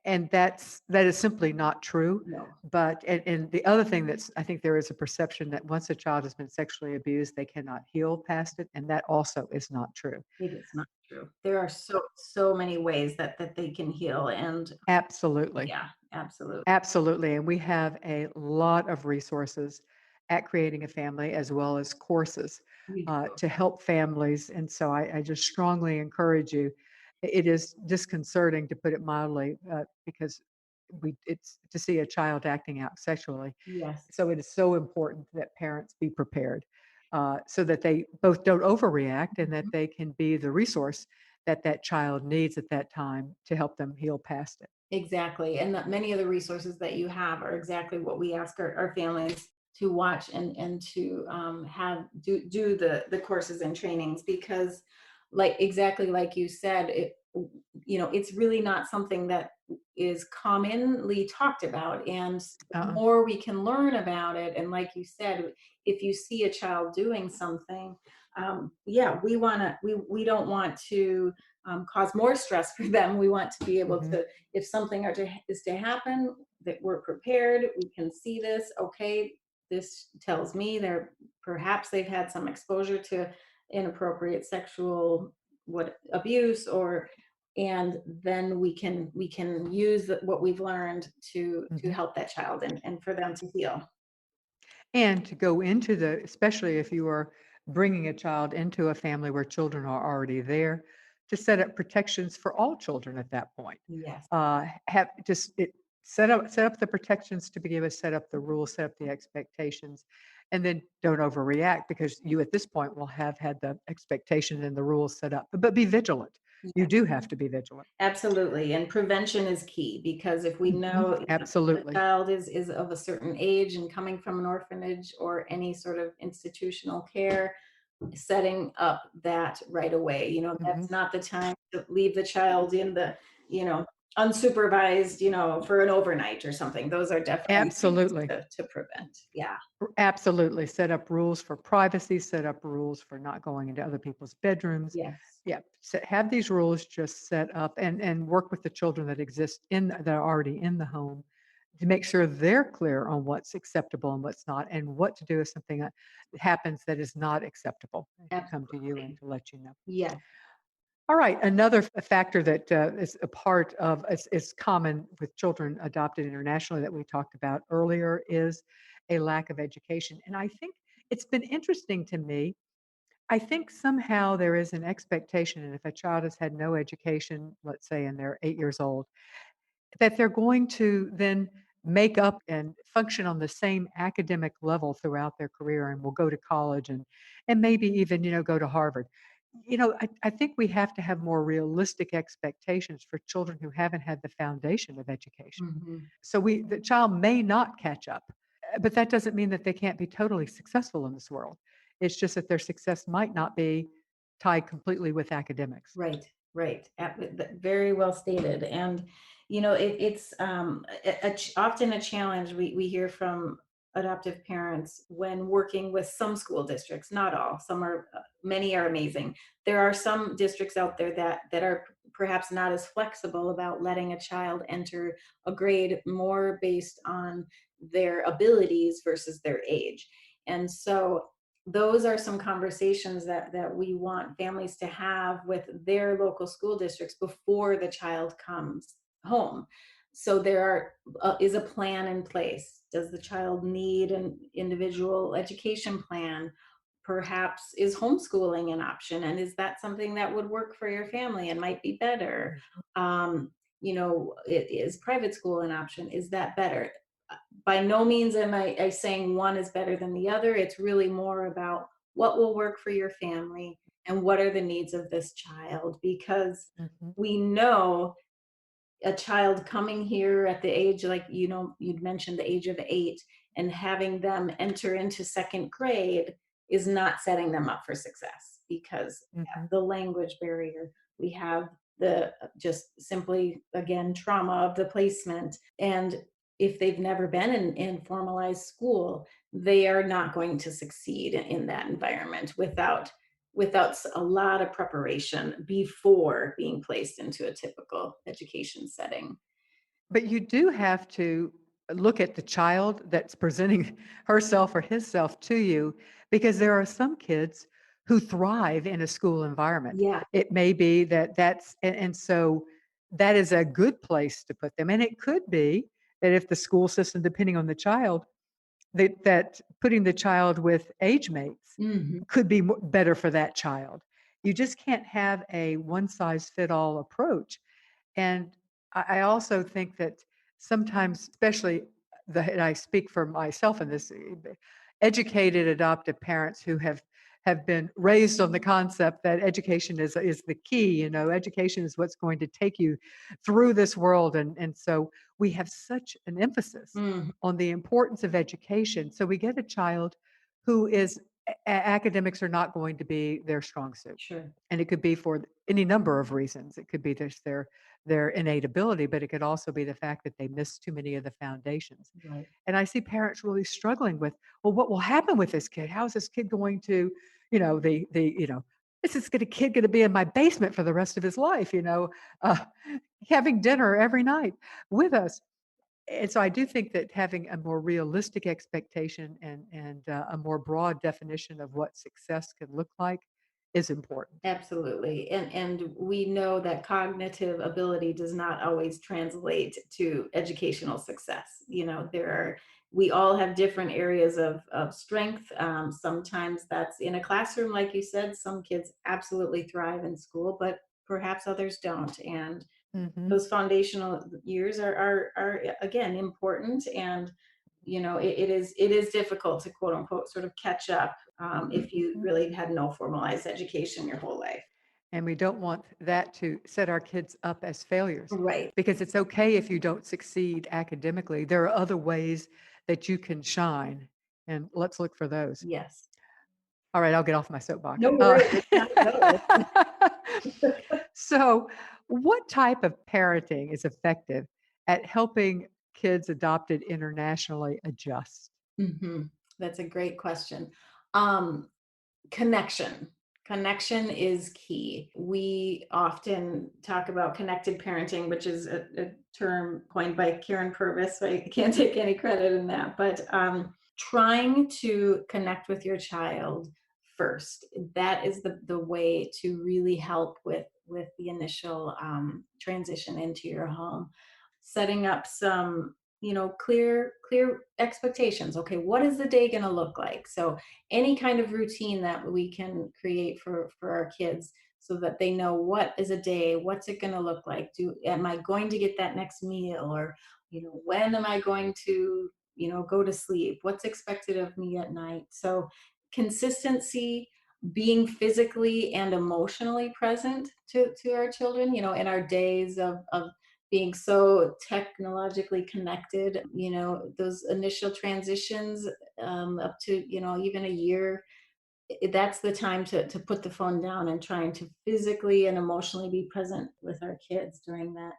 and that is simply not true. no, But and the other thing that's, I think there is a perception that once a child has been sexually abused, they cannot heal past it, and that also is not true. it is not true. There are so many ways that they can heal, and Absolutely. yeah, absolutely. Absolutely, and we have a lot of resources at Creating a Family, as well as courses. You do. to help families. And so I just strongly encourage you. It is disconcerting, to put it mildly, because it's to see a child acting out sexually. Yes. So it is so important that parents be prepared, so that they both don't overreact and that Mhm. they can be the resource that that child needs at that time to help them heal past it. Exactly. And that many of the resources that you have are exactly what we ask our families to watch and to have do the courses and trainings, because like exactly like you said, it's really not something that is commonly talked about. And the Uh-uh. more we can learn about it, and like you said, if you see a child doing something, yeah, we don't want to cause more stress for them. We want to be able Mhm. to, if something is to happen, that we're prepared. We can see this. Okay, this tells me perhaps they've had some exposure to inappropriate sexual what abuse, or and then we can use what we've learned to Mhm. help that child and for them to heal. And to go into the, especially if you are bringing a child into a family where children are already there, to set up protections for all children at that point. Yes. Have just it set up the protections to begin with, set up the rules, set up the expectations, and then don't overreact, because you at this point will have had the expectation and the rules set up. But be vigilant. You Yes. do have to be vigilant. Absolutely, and prevention is key, because if we Mhm. know a Absolutely. child is of a certain age and coming from an orphanage or any sort of institutional care, setting up that right away. Mhm. That's not the time to leave the child in the, you know, unsupervised, for an overnight or something. Those are definitely things Absolutely. to prevent. Yeah. Absolutely. Set up rules for privacy, set up rules for not going into other people's bedrooms. Yes. Yeah, have these rules just set up, and work with the children that exist that are already in the home, to make sure they're clear on what's acceptable and what's not, and what to do if something happens that is not acceptable, and to come to you and Absolutely. to let you know. Yes. All right, another factor that is a part of is common with children adopted internationally that we talked about earlier is a lack of education. And I think it's been interesting to me. I think somehow there is an expectation, and if a child has had no education, let's say, and they're 8 years old, that they're going to then make up and function on the same academic level throughout their career, and will go to college, and maybe even, go to Harvard. I think we have to have more realistic expectations for children who haven't had the foundation of education. Mhm. So the child may not catch up, but that doesn't mean that they can't be totally successful in this world. It's just that their success might not be tied completely with academics. Right, right. Very well stated. And it's often a challenge we hear from adoptive parents when working with some school districts. Not all. Many are amazing. There are some districts out there that are perhaps not as flexible about letting a child enter a grade more based on their abilities versus their age. And so those are some conversations that we want families to have with their local school districts before the child comes home. So is a plan in place. Does the child need an individual education plan? Perhaps is homeschooling an option, and is that something that would work for your family and might be better? Mhm. um, is private school an option? Is that better? By no means am I saying one is better than the other. It's really more about what will work for your family and what are the needs of this child. Because Mhm. we know a child coming here at the age, like, you'd mentioned the age of 8, and having them enter into second grade is not setting them up for success, because we have Mhm. the language barrier. We have the just simply, again, trauma of the placement. And if they've never been in formalized school, they are not going to succeed in that environment without a lot of preparation before being placed into a typical education setting. But you do have to look at the child that's presenting herself or himself to you, because there are some kids who thrive in a school environment. Yeah. It may be and so that is a good place to put them. And it could be that if the school system, depending on the child, that putting the child with age mates Mhm. could be better for that child. You just can't have a one size fit all approach. And I also think that sometimes, especially and I speak for myself in this, educated adoptive parents who have been raised on the concept that education is the key. Education is what's going to take you through this world, and so we have such an emphasis Mhm. on the importance of education. So we get a child who is academics are not going to be their strong suit, Sure. and it could be for any number of reasons. It could be just their innate ability, but it could also be the fact that they miss too many of the foundations. Right. And I see parents really struggling with, well, what will happen with this kid? How is this kid going to, you know, this is gonna kid gonna be in my basement for the rest of his life, uh, having dinner every night with us. And so I do think that having a more realistic expectation and a more broad definition of what success can look like is important. Absolutely. And we know that cognitive ability does not always translate to educational success. We all have different areas of strength. Sometimes that's in a classroom, like you said, some kids absolutely thrive in school, but perhaps others don't. And Mhm, those foundational years are again important. And it is difficult to quote unquote sort of catch up if you mhm. really had no formalized education your whole life. And we don't want that to set our kids up as failures, Right. because it's okay if you don't succeed academically. There are other ways that you can shine, and let's look for those. Yes. All right, I'll get off my soapbox. No worries. It's time to go. So, what type of parenting is effective at helping kids adopted internationally adjust? Mhm. That's a great question. Um, Connection. Connection is key. We often talk about connected parenting, which is a term coined by Karen Purvis, so I can't take any credit in that. But trying to connect with your child first, that is the way to really help with the initial transition into your home. Setting up some clear expectations. Okay, what is the day going to look like? So any kind of routine that we can create for our kids, so that they know what is a day, what's it going to look like, do am I going to get that next meal, or when am I going to go to sleep, what's expected of me at night. So consistency, being physically and emotionally present to our children, in our days of being so technologically connected, those initial transitions, up to even a year, that's the time to put the phone down and trying to physically and emotionally be present with our kids during that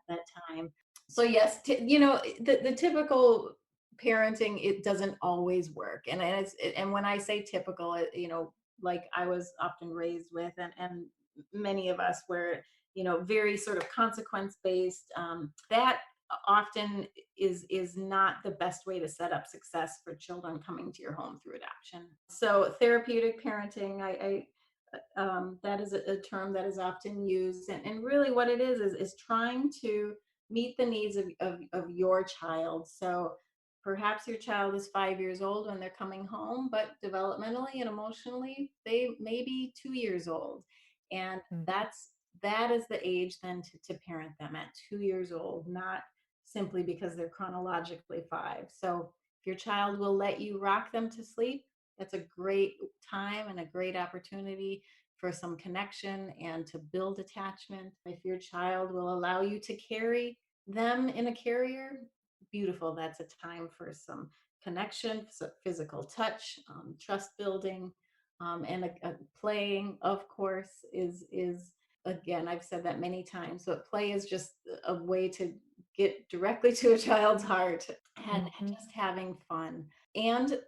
time. So yes, the typical parenting, it doesn't always work. And when I say typical, like I was often raised with, and many of us were, very sort of consequence based. That often is not the best way to set up success for children coming to your home through adoption. So therapeutic parenting, that is a term that is often used, and really what it is trying to meet the needs of your child. So perhaps your child is 5 years old when they're coming home, but developmentally and emotionally they may be 2 years old, and Mhm, that is the age then to parent them at 2 years old, not simply because they're chronologically five. So if your child will let you rock them to sleep, that's a great time and a great opportunity for some connection and to build attachment. If your child will allow you to carry them in a carrier, beautiful. That's a time for some connection, so physical touch, trust building, and playing, of course, is again, I've said that many times, but play is just a way to get directly to a child's heart, and mhm. just having fun. And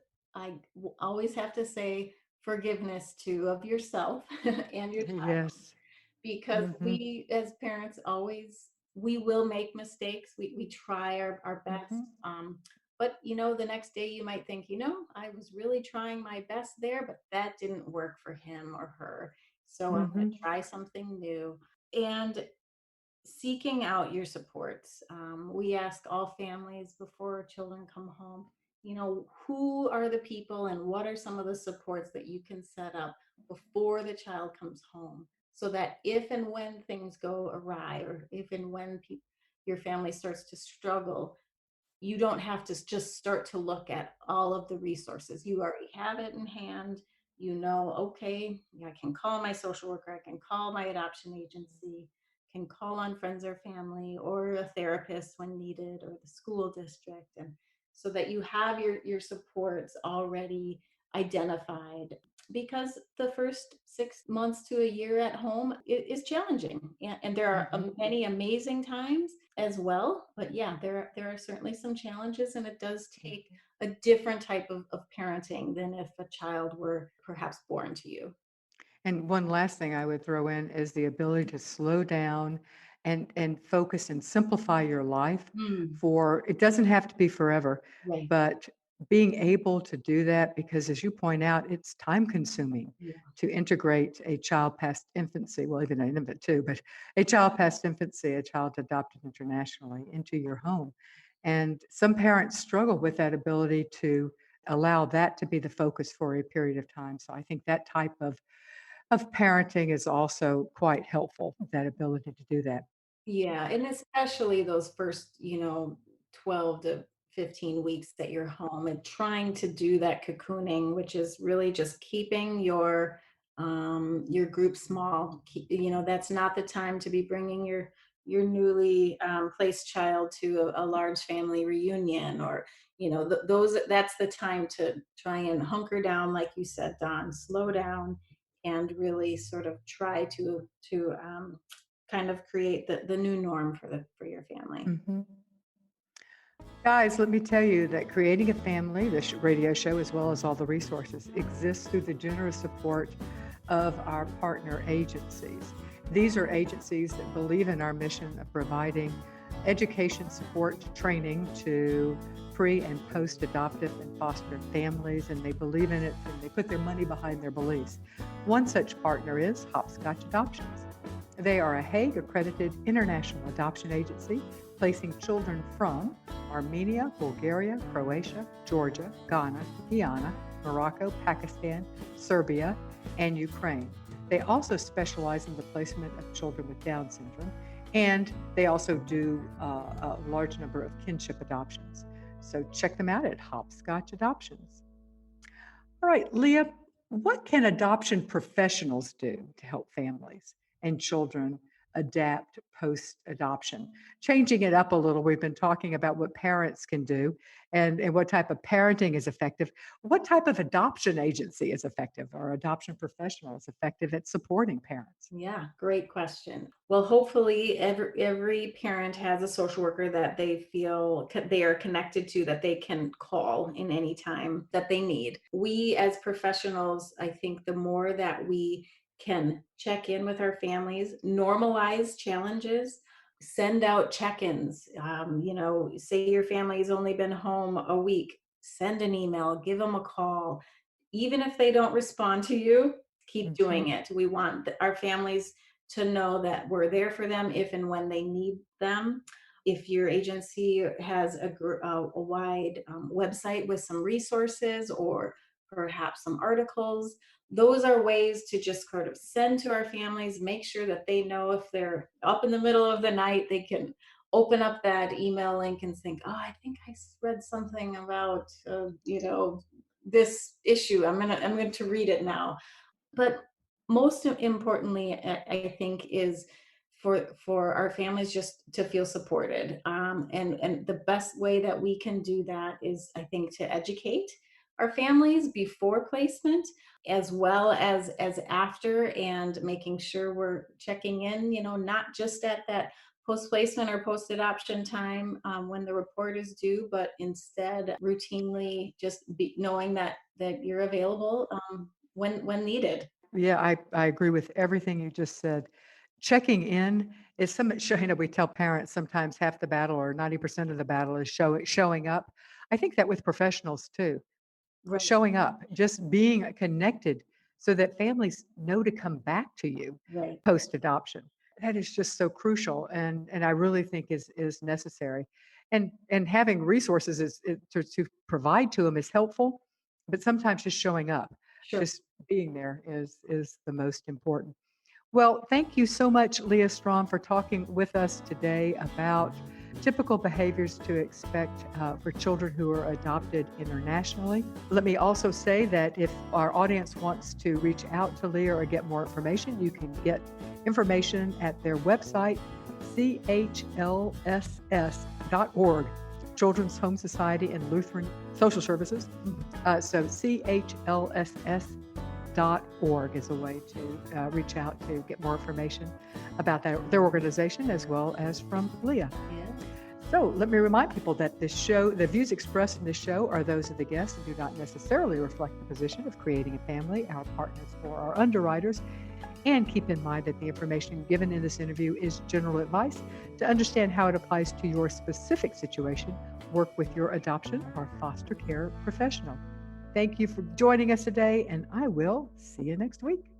always have to say forgiveness too, of yourself and your child, Yes. because Mhm, we as parents always, we will make mistakes, we try our best, mhm, but the next day you might think, I was really trying my best there, but that didn't work for him or her, so I'm going to mhm. try something new. And seeking out your supports. We ask all families before children come home, who are the people and what are some of the supports that you can set up before the child comes home, so that if and when things go awry, or if and when your family starts to struggle, you don't have to just start to look at all of the resources. You already have it in hand. Okay, I can call my social worker, I can call my adoption agency, can call on friends or family or a therapist when needed, or the school district. And so that you have your supports already identified, because the first 6 months to a year at home is challenging, and there are Mhm. many amazing times as well. But yeah, there are certainly some challenges, and it does take a different type of parenting than if a child were perhaps born to you. And one last thing I would throw in is the ability to slow down and focus and simplify your life Mm, for it doesn't have to be forever, right. but being able to do that because as you point out, it's time consuming Yeah. to integrate a child past infancy, well, even an infant too, but a child past infancy, a child adopted internationally into your home. And some parents struggle with that ability to allow that to be the focus for a period of time. So I think that type of parenting is also quite helpful, that ability to do that. Yeah, and especially those first, 12 to 15 weeks that you're home, and trying to do that cocooning, which is really just keeping your group small. That's not the time to be bringing your newly placed child to a large family reunion, or that's the time to try and hunker down, like you said, Don, slow down, and really sort of try to kind of create the new norm for your family. Mhm. Guys, let me tell you that creating a family, this radio show, as well as all the resources, exists through the generous support of our partner agencies. These are agencies that believe in our mission of providing education, support, training to pre and post adoptive and foster families, and they believe in it and they put their money behind their beliefs. One such partner is Hopscotch Adoptions. They are a Hague accredited international adoption agency placing children from Armenia, Bulgaria, Croatia, Georgia, Ghana, Guyana, Morocco, Pakistan, Serbia, and Ukraine. They also specialize in the placement of children with Down syndrome, and they also do a large number of kinship adoptions. So check them out at Hopscotch Adoptions. All right, Leah, what can adoption professionals do to help families and children adapt post adoption? Changing it up a little, we've been talking about what parents can do and what type of parenting is effective. What type of adoption agency is effective or adoption professional is effective at supporting parents? Yeah, great question. Well, hopefully every parent has a social worker that they feel they are connected to, that they can call in any time that they need. We as professionals, I think the more that we can check in with our families, normalize challenges, send out check-ins. Say your family's only been home a week, send an email, give them a call. Even if they don't respond to you, keep Mhm. doing it. We want our families to know that we're there for them if and when they need them. If your agency has a wide website with some resources, or perhaps some articles, those are ways to just sort of send to our families, make sure that they know if they're up in the middle of the night, they can open up that email link and think, oh, I think I read something about, this issue. I'm going to read it now. But most importantly, I think, is for our families just to feel supported. And the best way that we can do that is, I think, to educate our families before placement, as well as after, and making sure we're checking in, not just at that post placement or post adoption time, when the report is due, but instead routinely just knowing that you're available, when needed. Yeah, I agree with everything you just said. Checking in is we tell parents sometimes half the battle or 90% of the battle is showing up. I think that with professionals too. Right, Showing up, just being connected so that families know to come back to you right. post adoption. That is just so crucial and I really think is necessary. And having resources to provide to them is helpful, but sometimes just showing up, Sure. just being there is the most important. Well, thank you so much, Leah Strom, for talking with us today about typical behaviors to expect for children who are adopted internationally. Let me also say that if our audience wants to reach out to Leah or get more information, you can get information at their website, chlss.org, Children's Home Society and Lutheran Social Services. So chlss.org is a way to reach out to get more information about their organization as well as from Leah. Yeah. So let me remind people that this show, the views expressed in this show are those of the guests and do not necessarily reflect the position of Creating a Family, our partners, or our underwriters. And keep in mind that the information given in this interview is general advice. To understand how it applies to your specific situation, work with your adoption or foster care professional. Thank you for joining us today, and I will see you next week.